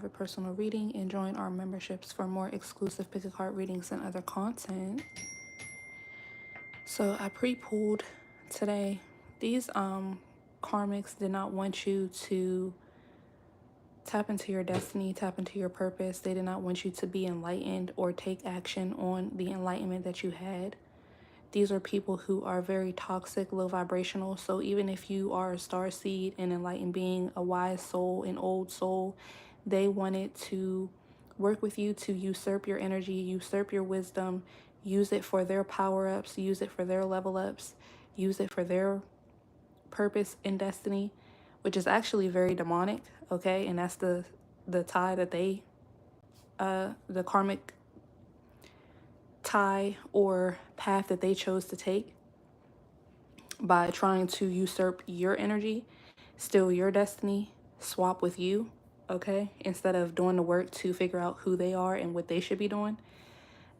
private personal reading and join our memberships for more exclusive pick a card readings and other content. So I pre-pulled today. These karmics did not want you to tap into your destiny, tap into your purpose. They did not want you to be enlightened or take action on the enlightenment that you had. These are people who are very toxic, low vibrational. So even if you are a starseed, an enlightened being, a wise soul, an old soul, they wanted to work with you to usurp your energy, usurp your wisdom, use it for their power-ups, use it for their level-ups, use it for their purpose and destiny, which is actually very demonic, okay? And that's the tie that they, the karmic tie or path that they chose to take by trying to usurp your energy, steal your destiny, swap with you, okay? Instead of doing the work to figure out who they are and what they should be doing.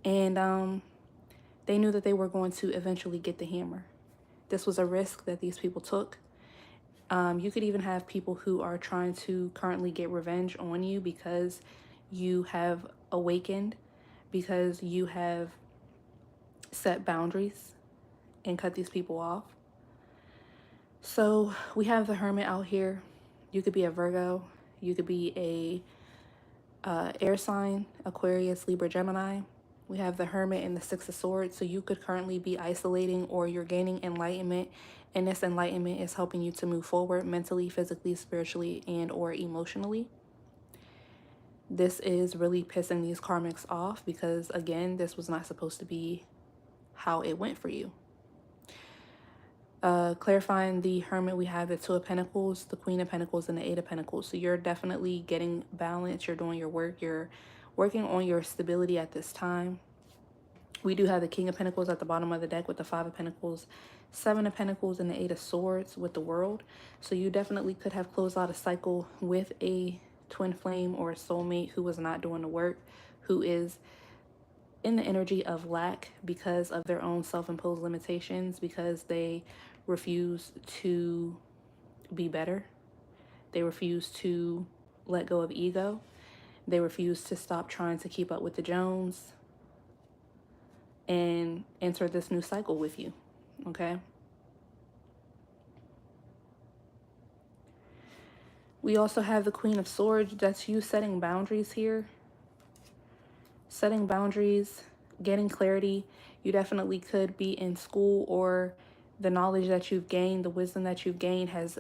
And they knew that they were going to eventually get the hammer. This was a risk that these people took. You could even have people who are trying to currently get revenge on you because you have awakened, because you have set boundaries and cut these people off. So we have the Hermit out here. You could be a Virgo. You could be a air sign, Aquarius, Libra, Gemini. We have the Hermit and the Six of Swords. So you could currently be isolating, or you're gaining enlightenment. And this enlightenment is helping you to move forward mentally, physically, spiritually, and or emotionally. This is really pissing these karmics off because, again, this was not supposed to be how it went for you. Clarifying the Hermit, we have the Two of Pentacles, the Queen of Pentacles, and the Eight of Pentacles. So you're definitely getting balance. You're doing your work. You're working on your stability at this time. We do have the King of Pentacles at the bottom of the deck with the Five of Pentacles, Seven of Pentacles, and the Eight of Swords with the World. So you definitely could have closed out a cycle with a twin flame or a soulmate who was not doing the work, who is in the energy of lack because of their own self-imposed limitations, because they refuse to be better. They refuse to let go of ego. They refuse to stop trying to keep up with the Jones and enter this new cycle with you, okay? We also have the Queen of Swords. That's you setting boundaries here. Setting boundaries, getting clarity. You definitely could be in school, or the knowledge that you've gained, the wisdom that you've gained has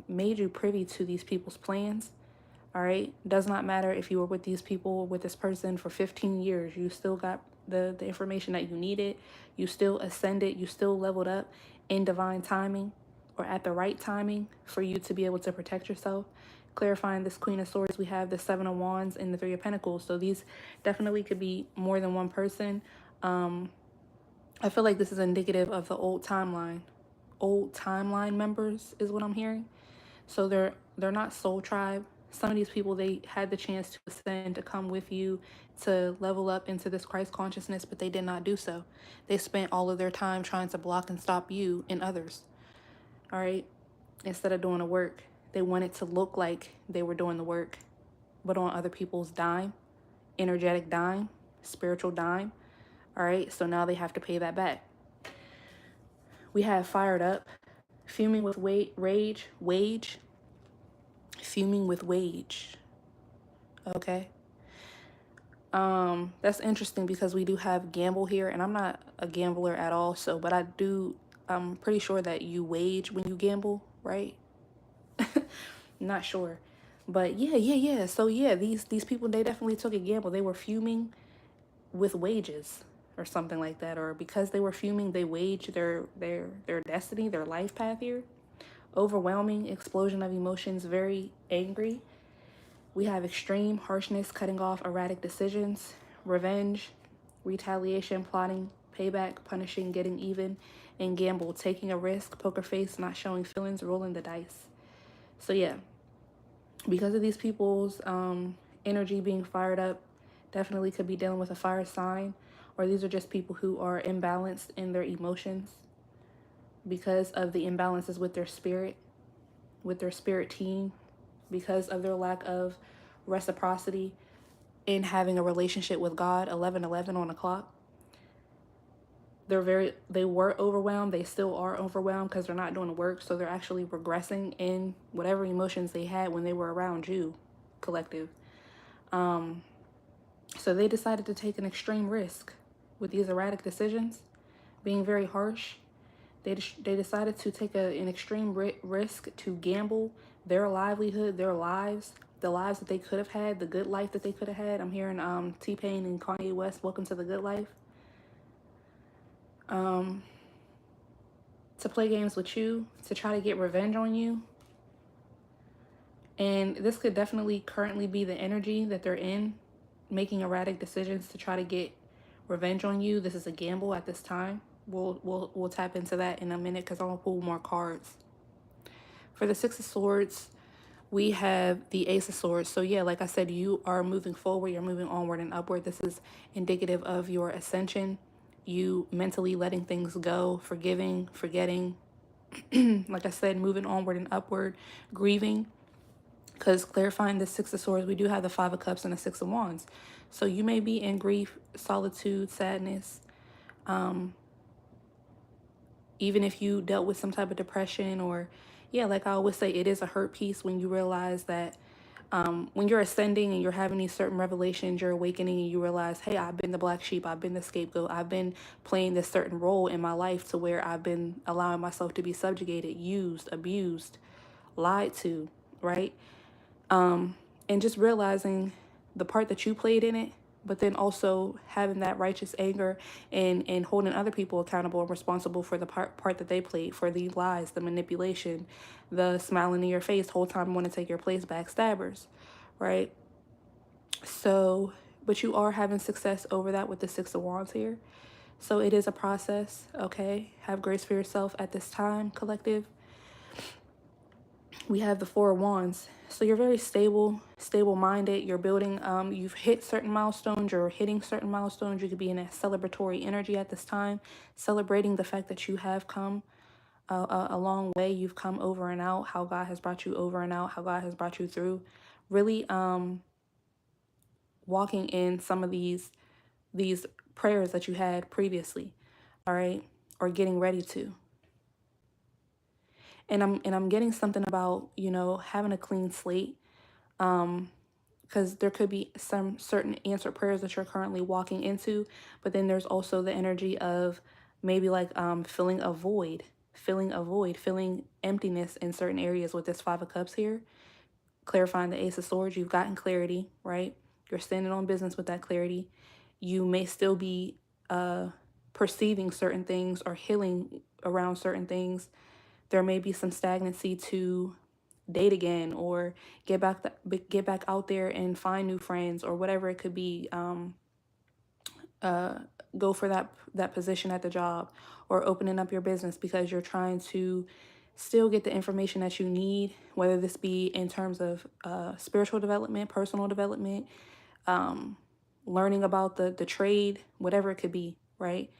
made you privy to these people's plans. All right. Does not matter if you were with these people, with this person for 15 years, you still got the information that you needed. You still ascended. You still leveled up in divine timing, or at the right timing for you to be able to protect yourself. Clarifying this Queen of Swords, we have the Seven of Wands and the Three of Pentacles. So these definitely could be more than one person. I feel like this is indicative of the old timeline. Old timeline members is what I'm hearing. So they're not soul tribe. Some of these people, they had the chance to ascend, to come with you, to level up into this Christ consciousness, but they did not do so. They spent all of their time trying to block and stop you and others. All right. Instead of doing the work, they wanted to look like they were doing the work, but on other people's dime, energetic dime, spiritual dime. All right. So now they have to pay that back. We have fired up, fuming with wage, fuming with wage. Okay. That's interesting because we do have gamble here, and I'm not a gambler at all. So, but I'm pretty sure that you wage when you gamble, right? Not sure, but yeah. So yeah, these people, they definitely took a gamble. They were fuming with wages or something like that, or because they were fuming, they waged their destiny, their life path here. Overwhelming explosion of emotions, very angry. We have extreme harshness, cutting off erratic decisions, revenge, retaliation, plotting, payback, punishing, getting even, and gamble, taking a risk, poker face, not showing feelings, rolling the dice. So yeah, because of these people's energy being fired up, definitely could be dealing with a fire sign, or these are just people who are imbalanced in their emotions because of the imbalances with their spirit team, because of their lack of reciprocity in having a relationship with God. 11:11 on the clock. They were overwhelmed. They still are overwhelmed because they're not doing the work. So they're actually regressing in whatever emotions they had when they were around you, collective. So they decided to take an extreme risk with these erratic decisions, being very harsh. They decided to take an extreme risk to gamble their livelihood, their lives, the lives that they could have had, the good life that they could have had. I'm hearing T-Pain and Kanye West, "Welcome to the Good Life." To play games with you, to try to get revenge on you. And this could definitely currently be the energy that they're in, making erratic decisions to try to get revenge on you. This is a gamble at this time. We'll tap into that in a minute because I'm gonna pull more cards. For the Six of Swords, we have the Ace of Swords. So yeah, like I said, you are moving forward, you're moving onward and upward. This is indicative of your ascension, you mentally letting things go, forgiving, forgetting, like I said, moving onward and upward, grieving. Because clarifying the Six of Swords, we do have the Five of Cups and the Six of Wands. So you may be in grief, solitude, sadness. Even if you dealt with some type of depression or, yeah, like I always say, it is a hurt piece when you realize that when you're ascending and you're having these certain revelations, you're awakening and you realize, hey, I've been the black sheep, I've been the scapegoat, I've been playing this certain role in my life to where I've been allowing myself to be subjugated, used, abused, lied to, right? And just realizing the part that you played in it, but then also having that righteous anger and holding other people accountable and responsible for the part that they played, for the lies, the manipulation, the smiling in your face the whole time want to take your place, backstabbers, right? So, but you are having success over that with the Six of Wands here. So it is a process, okay? Have grace for yourself at this time, collective. We have the Four of Wands. So you're very stable-minded. You're building, you've hit certain milestones. You're hitting certain milestones. You could be in a celebratory energy at this time, celebrating the fact that you have come a long way. You've come over and out, how God has brought you over and out, how God has brought you through. Really walking in some of these prayers that you had previously, all right? Or getting ready to. And I'm getting something about, you know, having a clean slate, because there could be some certain answered prayers that you're currently walking into, but then there's also the energy of maybe like filling a void, feeling emptiness in certain areas with this Five of Cups here. Clarifying the Ace of Swords, you've gotten clarity, right? You're standing on business with that clarity. You may still be perceiving certain things or healing around certain things. There may be some stagnancy to date again or get back out there and find new friends or whatever it could be. Go for that position at the job or opening up your business because you're trying to still get the information that you need, whether this be in terms of spiritual development, personal development, learning about the trade, whatever it could be, right?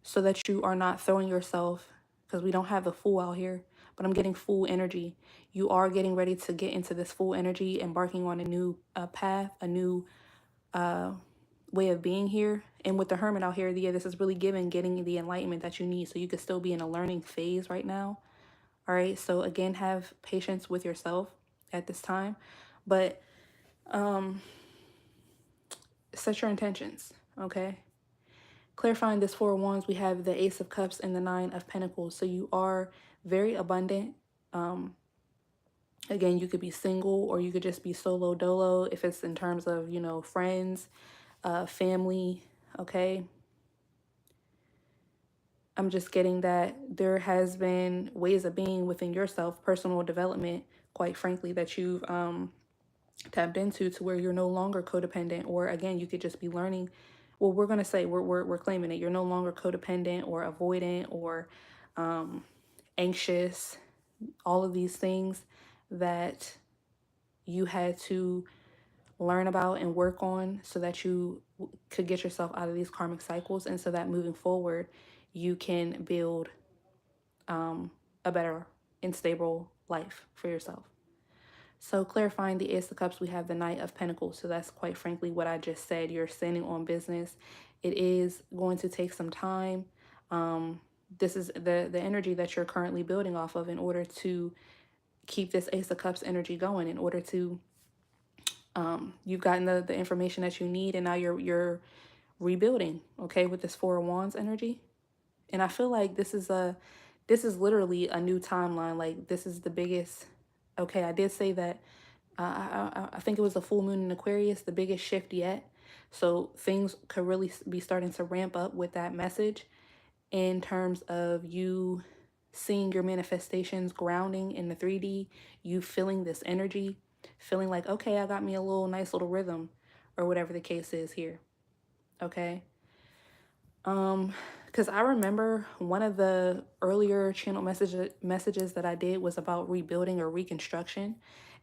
So that you are not throwing yourself, because we don't have the Fool out here, but I'm getting full energy. You are getting ready to get into this full energy, embarking on a new path, a new way of being here. And with the Hermit out here, yeah, this is really getting the enlightenment that you need. So you could still be in a learning phase right now. All right. So again, have patience with yourself at this time, but set your intentions. Okay. Clarifying this Four of Wands, we have the Ace of Cups and the Nine of Pentacles. So you are very abundant. Again, you could be single or you could just be solo dolo if it's in terms of, you know, friends, family, okay? I'm just getting that there has been ways of being within yourself, personal development, quite frankly, that you've tapped into to where you're no longer codependent, or again, you could just be learning. Well, we're gonna say we're claiming it. You're no longer codependent or avoidant or anxious. All of these things that you had to learn about and work on so that you could get yourself out of these karmic cycles, and so that moving forward, you can build a better and stable life for yourself. So clarifying the Ace of Cups, we have the Knight of Pentacles. So that's quite frankly what I just said. You're standing on business. It is going to take some time. This is the energy that you're currently building off of in order to keep this Ace of Cups energy going, in order to you've gotten the information that you need, and now you're rebuilding, okay, with this Four of Wands energy. And I feel like this is literally a new timeline. Like, this is the biggest, okay, I did say that I think it was a full moon in Aquarius, the biggest shift yet. So things could really be starting to ramp up with that message, in terms of you seeing your manifestations grounding in the 3D, you feeling this energy, feeling like, okay, I got me a little nice little rhythm, or whatever the case is here. Okay. Because I remember one of the earlier channel messages that I did was about rebuilding or reconstruction,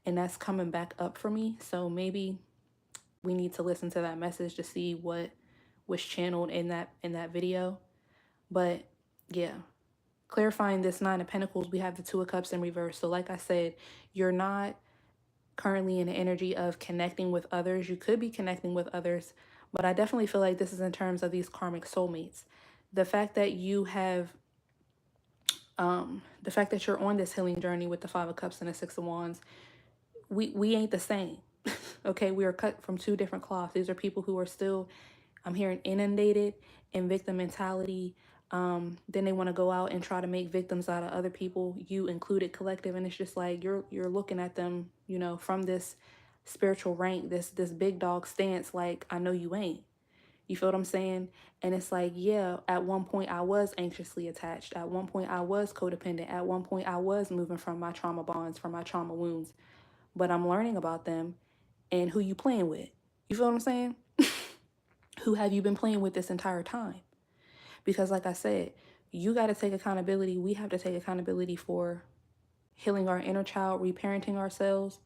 and that's coming back up for me. So maybe we need to listen to that message to see what was channeled in that video. But yeah, clarifying this Nine of Pentacles, we have the Two of Cups in reverse. So like I said, you're not currently in the energy of connecting with others. You could be connecting with others, but I definitely feel like this is in terms of these karmic soulmates. The fact that you have, the fact that you're on this healing journey with the Five of Cups and the Six of Wands, we ain't the same. Okay, we are cut from two different cloths. These are people who are still, I'm hearing, inundated in victim mentality. Then they want to go out and try to make victims out of other people, you included, collective, and it's just like you're looking at them, you know, from this spiritual rank, this big dog stance, like, I know you ain't. You feel what I'm saying? And it's like, yeah, at one point I was anxiously attached. At one point I was codependent. At one point I was moving from my trauma bonds, from my trauma wounds. But I'm learning about them and who you playing with. You feel what I'm saying? Who have you been playing with this entire time? Because like I said, you got to take accountability. We have to take accountability for healing our inner child, reparenting ourselves,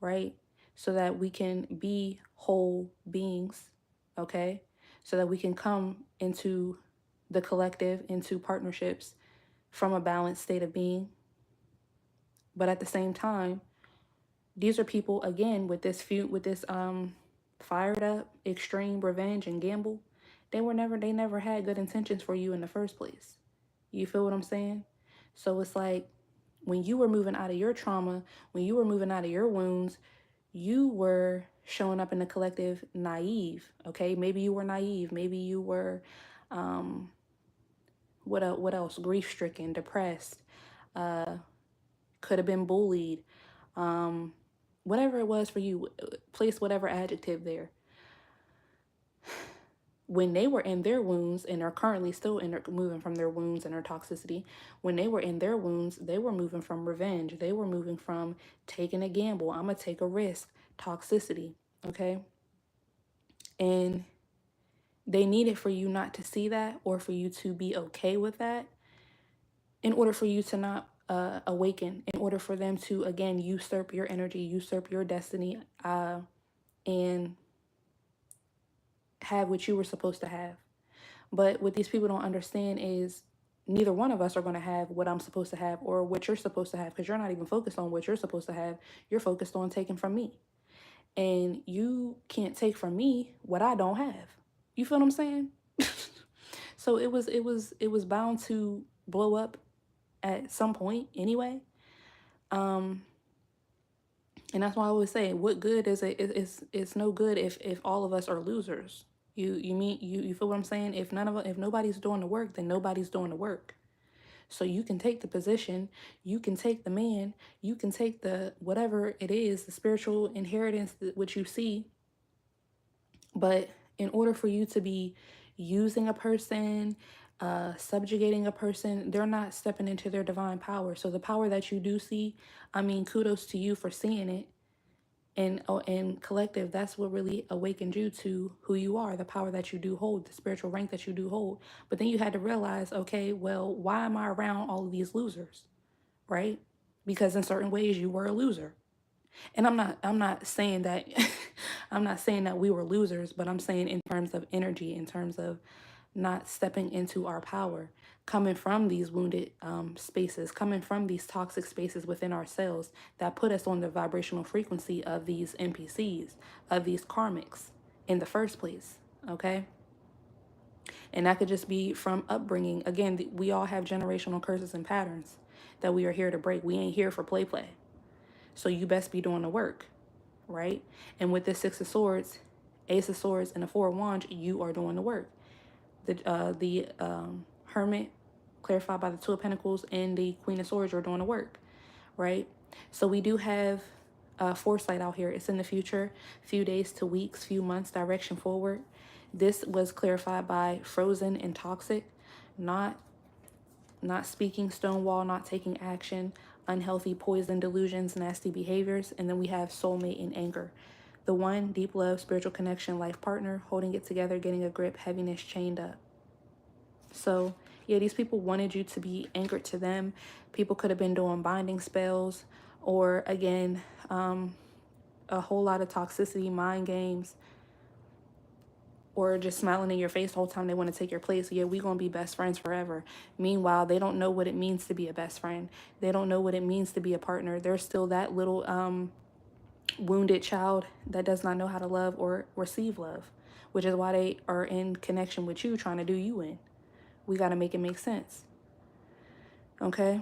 right? So that we can be whole beings, okay? So that we can come into the collective, into partnerships from a balanced state of being. But at the same time, these are people, again, with this fired up, extreme revenge and gamble. They never had good intentions for you in the first place. You feel what I'm saying? So it's like, when you were moving out of your trauma, when you were moving out of your wounds, you were showing up in the collective naive, okay? Maybe you were naive. Maybe you were, what else? Grief-stricken, depressed, could have been bullied. Whatever it was for you, place whatever adjective there. When they were in their wounds and are currently still moving from their wounds and their toxicity, when they were in their wounds, they were moving from revenge. They were moving from taking a gamble. I'm going to take a risk. Toxicity, okay? And they needed for you not to see that, or for you to be okay with that, in order for you to not awaken, in order for them to, again, usurp your energy, usurp your destiny, and have what you were supposed to have. But what these people don't understand is neither one of us are going to have what I'm supposed to have or what you're supposed to have, because you're not even focused on what you're supposed to have. You're focused on taking from me. And you can't take from me what I don't have. You feel what I'm saying? So it was bound to blow up at some point anyway. And that's why I always say, what good is it? It's no good if all of us are losers. You feel what I'm saying? If nobody's doing the work, then nobody's doing the work. So you can take the position, you can take the man, you can take the whatever it is, the spiritual inheritance which you see. But in order for you to be using a person, subjugating a person, they're not stepping into their divine power. So the power that you do see, I mean, kudos to you for seeing it. And collective, that's what really awakened you to who you are, the power that you do hold, the spiritual rank that you do hold. But then you had to realize, okay, well, why am I around all of these losers, right? Because in certain ways you were a loser. And I'm not saying that I'm not saying that we were losers, but I'm saying in terms of energy, in terms of not stepping into our power, coming from these wounded spaces, coming from these toxic spaces within ourselves that put us on the vibrational frequency of these NPCs, of these karmics in the first place, okay? And that could just be from upbringing. Again, we all have generational curses and patterns that we are here to break. We ain't here for play. So you best be doing the work, right? And with this Six of Swords, Ace of Swords, and the Four of Wands, you are doing the work. The Hermit, clarified by the Two of Pentacles, and the Queen of Swords are doing the work, right? So we do have foresight out here. It's in the future, few days to weeks, few months, direction forward. This was clarified by Frozen and Toxic, not speaking, stonewall, not taking action, unhealthy, poison, delusions, nasty behaviors. And then we have soulmate and anger. The one, deep love, spiritual connection, life partner, holding it together, getting a grip, heaviness, chained up. So yeah, these people wanted you to be anchored to them. People could have been doing binding spells, or again, a whole lot of toxicity, mind games, or just smiling in your face the whole time they want to take your place. Yeah, we gonna be best friends forever. Meanwhile, they don't know what it means to be a best friend. They don't know what it means to be a partner. They're still that little wounded child that does not know how to love or receive love, which is why they are in connection with you, trying to do you in. We got to make it make sense. Okay?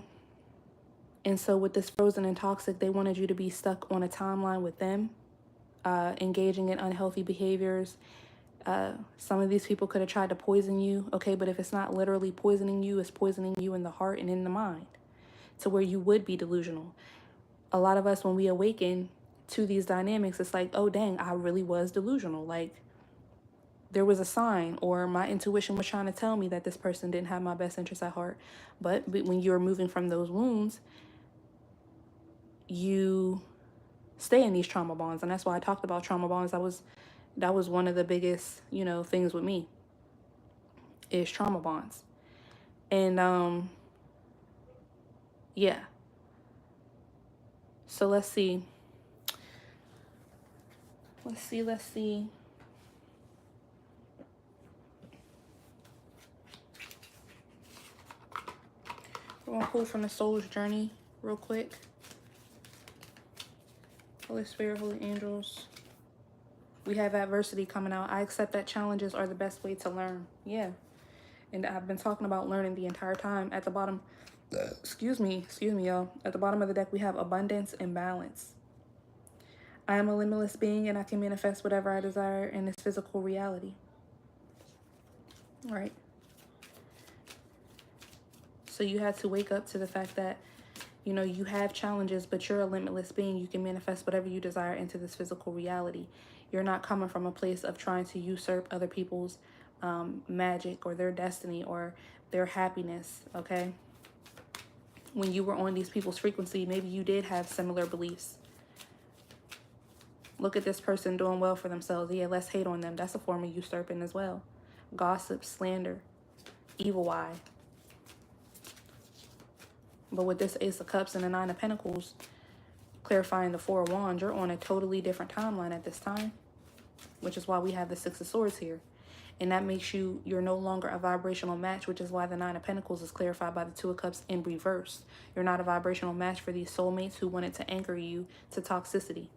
And so with this Frozen and Toxic, they wanted you to be stuck on a timeline with them, engaging in unhealthy behaviors. Some of these people could have tried to poison you, okay? But if it's not literally poisoning you, it's poisoning you in the heart and in the mind, to where you would be delusional. A lot of us, when we awaken to these dynamics, it's like, oh, dang, I really was delusional. Like, there was a sign, or my intuition was trying to tell me that this person didn't have my best interest at heart. But when you're moving from those wounds, you stay in these trauma bonds. And that's why I talked about trauma bonds. That was one of the biggest, things with me, is trauma bonds. And yeah. So let's see. Let's see. We're going to pull from the soul's journey real quick. Holy Spirit, Holy Angels. We have adversity coming out. I accept that challenges are the best way to learn. Yeah. And I've been talking about learning the entire time. At the bottom, excuse me, y'all. At the bottom of the deck, we have abundance and balance. I am a limitless being, and I can manifest whatever I desire in this physical reality. Right? So you have to wake up to the fact that, you have challenges, but you're a limitless being. You can manifest whatever you desire into this physical reality. You're not coming from a place of trying to usurp other people's magic or their destiny or their happiness, okay? When you were on these people's frequency, maybe you did have similar beliefs. Look at this person doing well for themselves. Yeah, let's hate on them. That's a form of usurping as well. Gossip, slander, evil eye. But with this Ace of Cups and the Nine of Pentacles, clarifying the Four of Wands, you're on a totally different timeline at this time, which is why we have the Six of Swords here. And that makes you're no longer a vibrational match, which is why the Nine of Pentacles is clarified by the Two of Cups in reverse. You're not a vibrational match for these soulmates who wanted to anchor you to toxicity.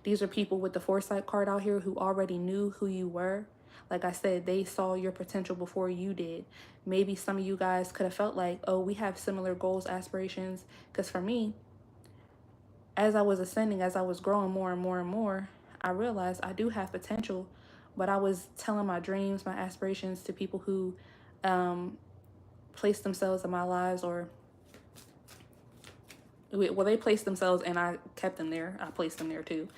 These are people with the foresight card out here who already knew who you were. Like I said, they saw your potential before you did. Maybe some of you guys could have felt like, oh, we have similar goals, aspirations. Because for me, as I was ascending, as I was growing more and more and more, I realized I do have potential. But I was telling my dreams, my aspirations to people who placed themselves in my lives, or well, they placed themselves and I kept them there. I placed them there too.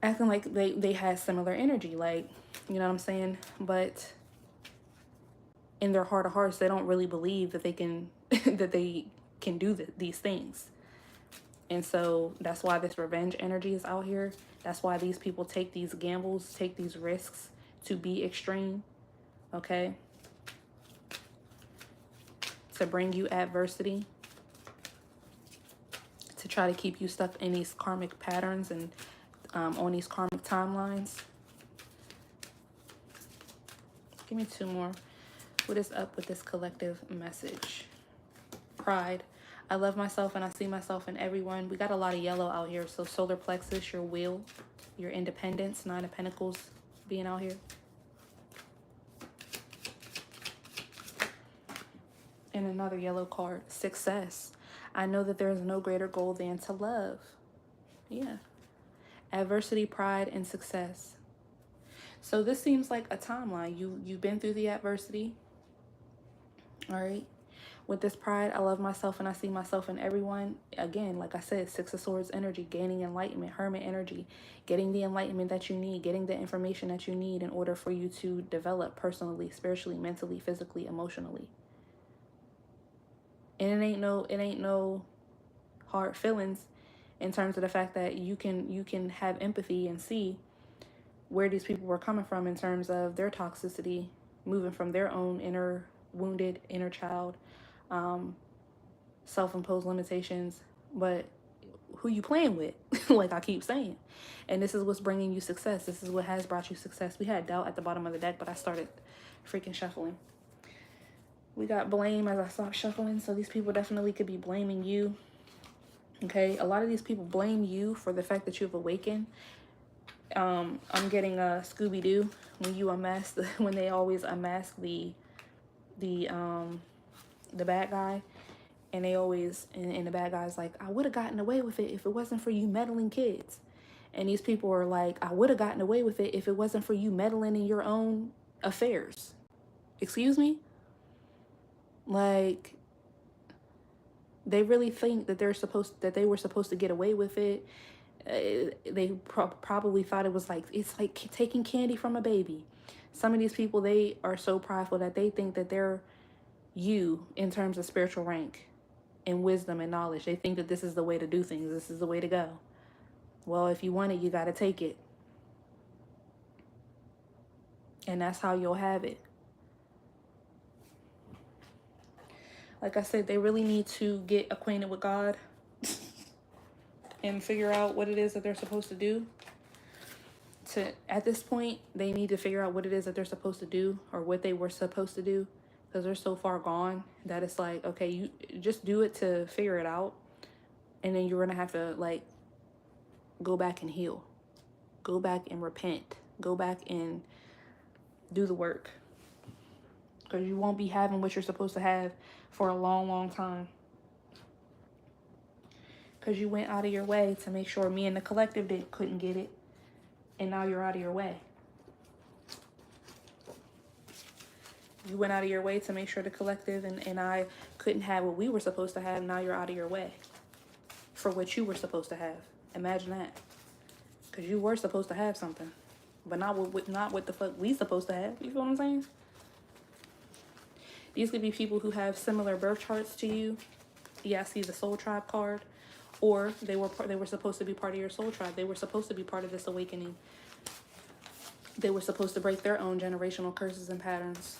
Acting like they had similar energy, like, you know what I'm saying? But in their heart of hearts, they don't really believe that they can that they can do these things. And so that's why this revenge energy is out here. That's why these people take these gambles, take these risks to be extreme, okay? To bring you adversity, to try to keep you stuck in these karmic patterns and on these karmic timelines. Give me 2 more. What is up with this collective message? Pride. I love myself and I see myself in everyone. We got a lot of yellow out here. So solar plexus, your will, your independence, 9 of Pentacles being out here. And another yellow card, success. I know that there is no greater goal than to love. Yeah. Adversity, pride, and success. So this seems like a timeline. You've been through the adversity. All right. With this pride, I love myself and I see myself in everyone. Again, like I said, 6 of Swords energy, gaining enlightenment, hermit energy, getting the enlightenment that you need, getting the information that you need in order for you to develop personally, spiritually, mentally, physically, emotionally. And it ain't no hard feelings in terms of the fact that you can have empathy and see where these people were coming from in terms of their toxicity, moving from their own inner wounded inner child, self-imposed limitations, but who you playing with, like I keep saying. And this is what's bringing you success. This is what has brought you success. We had doubt at the bottom of the deck, but I started freaking shuffling. We got blame as I stopped shuffling, so these people definitely could be blaming you. Okay, a lot of these people blame you for the fact that you've awakened. I'm getting a Scooby-Doo when you unmask when they always unmask the bad guy, and they always and the bad guy's like, I would have gotten away with it if it wasn't for you meddling kids. And these people are like, I would have gotten away with it if it wasn't for you meddling in your own affairs. Excuse me? Like, they really think that they were supposed to get away with it. They probably thought it was like, it's like taking candy from a baby. Some of these people, they are so prideful that they think that they're you in terms of spiritual rank and wisdom and knowledge. They think that this is the way to do things. This is the way to go. Well, if you want it, you got to take it. And that's how you'll have it. Like I said, they really need to get acquainted with God and figure out what it is that they're supposed to do. At this point, they need to figure out what it is that they're supposed to do, or what they were supposed to do, because they're so far gone that it's like, okay, you just do it to figure it out, and then you're gonna have to like go back and heal, go back and repent, go back and do the work, because you won't be having what you're supposed to have for a long, long time. Because you went out of your way to make sure me and the collective couldn't get it. And now you're out of your way. You went out of your way to make sure the collective and I couldn't have what we were supposed to have. Now you're out of your way for what you were supposed to have. Imagine that. Because you were supposed to have something. But not what the fuck we supposed to have. You feel what I'm saying? These could be people who have similar birth charts to you. Yeah, I see the soul tribe card. Or they were supposed to be part of your soul tribe. They were supposed to be part of this awakening. They were supposed to break their own generational curses and patterns.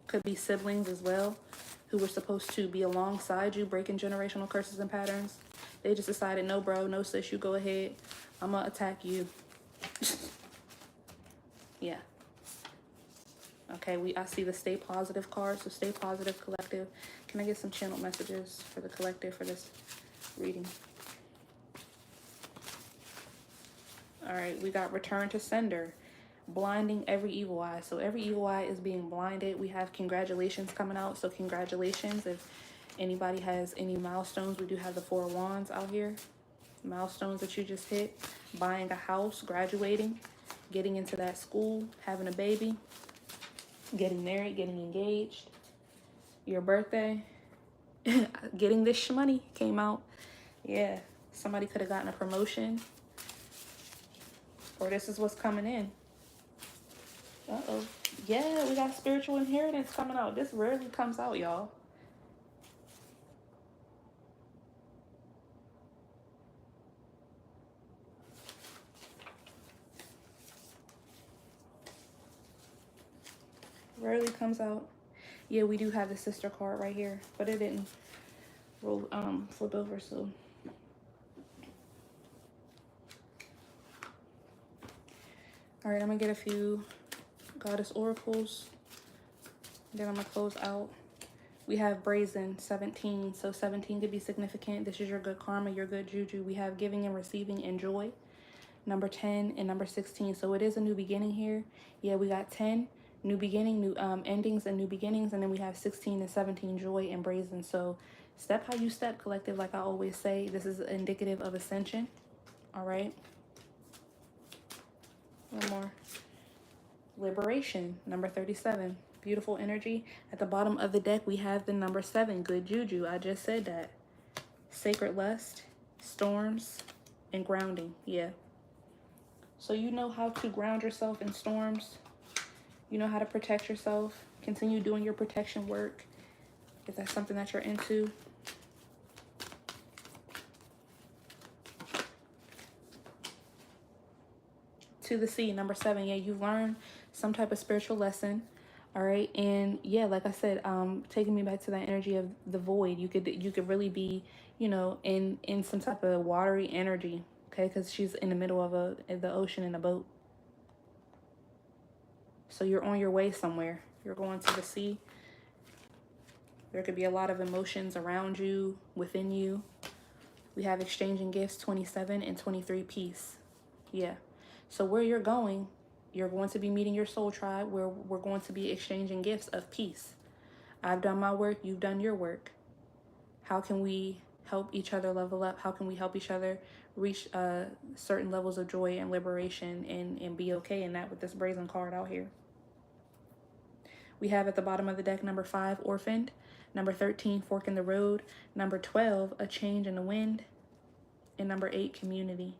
Could be siblings as well, who were supposed to be alongside you, breaking generational curses and patterns. They just decided, no, bro, no, sis, you go ahead. I'm going to attack you. Yeah. Okay, I see the stay positive card, so stay positive, collective. Can I get some channel messages for the collective for this reading? All right, we got return to sender, blinding every evil eye. So every evil eye is being blinded. We have congratulations coming out, so congratulations. If anybody has any milestones, we do have the 4 of Wands out here. Milestones that you just hit: buying a house, graduating, getting into that school, having a baby, getting married, getting engaged, your birthday, getting this money came out. Yeah, somebody could have gotten a promotion, or this is what's coming in. Uh-oh. Yeah, we got spiritual inheritance coming out. This rarely comes out, y'all. Rarely comes out. Yeah, we do have the sister card right here, but it didn't roll flip over, so all right, I'm gonna get a few Goddess Oracles. Then I'm going to close out. We have Brazen, 17. So 17 could be significant. This is your good karma, your good juju. We have giving and receiving and joy. Number 10 and number 16. So it is a new beginning here. Yeah, we got 10, new beginning, new endings and new beginnings. And then we have 16 and 17, joy and brazen. So step how you step, collective. Like I always say, this is indicative of ascension. All right. One more. Liberation, number 37. Beautiful energy. At the bottom of the deck, we have the number 7, good juju. I just said that. Sacred lust, storms, and grounding. Yeah. So you know how to ground yourself in storms. You know how to protect yourself. Continue doing your protection work if that's something that you're into. To the sea, number 7. Yeah, you've learned some type of spiritual lesson. All right. And yeah, like I said, taking me back to that energy of the void, you could really be, you know, in some type of watery energy. Okay, because she's in the middle of the ocean in a boat. So you're on your way somewhere. You're going to the sea. There could be a lot of emotions around you, within you. We have exchanging gifts, 27 and 23, peace. Yeah. So where you're going to be meeting your soul tribe, where we're going to be exchanging gifts of peace. I've done my work. You've done your work. How can we help each other level up? How can we help each other reach certain levels of joy and liberation and be okay in that with this brazen card out here? We have at the bottom of the deck number 5, orphaned. Number 13, fork in the road. Number 12, a change in the wind. And number 8, community.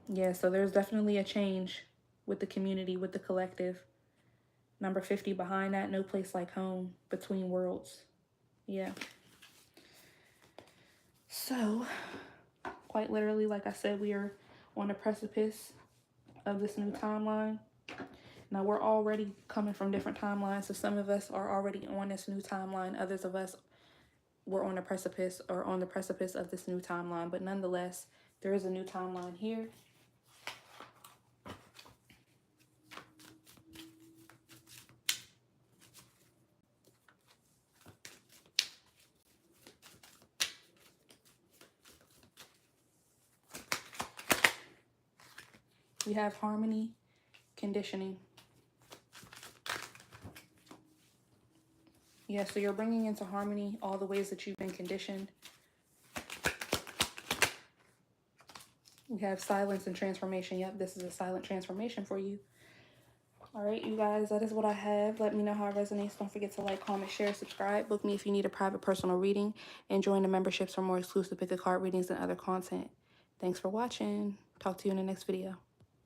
Yeah, so there's definitely a change with the community, with the collective. Number 50 behind that, no place like home, between worlds. Yeah. So, quite literally, like I said, we are on the precipice of this new timeline. Now, we're already coming from different timelines, so some of us are already on this new timeline. Others of us were on the precipice or on the precipice of this new timeline. But nonetheless, there is a new timeline here. We have harmony, conditioning. Yeah, so you're bringing into harmony all the ways that you've been conditioned. We have silence and transformation. Yep, this is a silent transformation for you. All right, you guys, that is what I have. Let me know how it resonates. Don't forget to like, comment, share, subscribe. Book me if you need a private personal reading. And join the memberships for more exclusive pick a card readings and other content. Thanks for watching. Talk to you in the next video.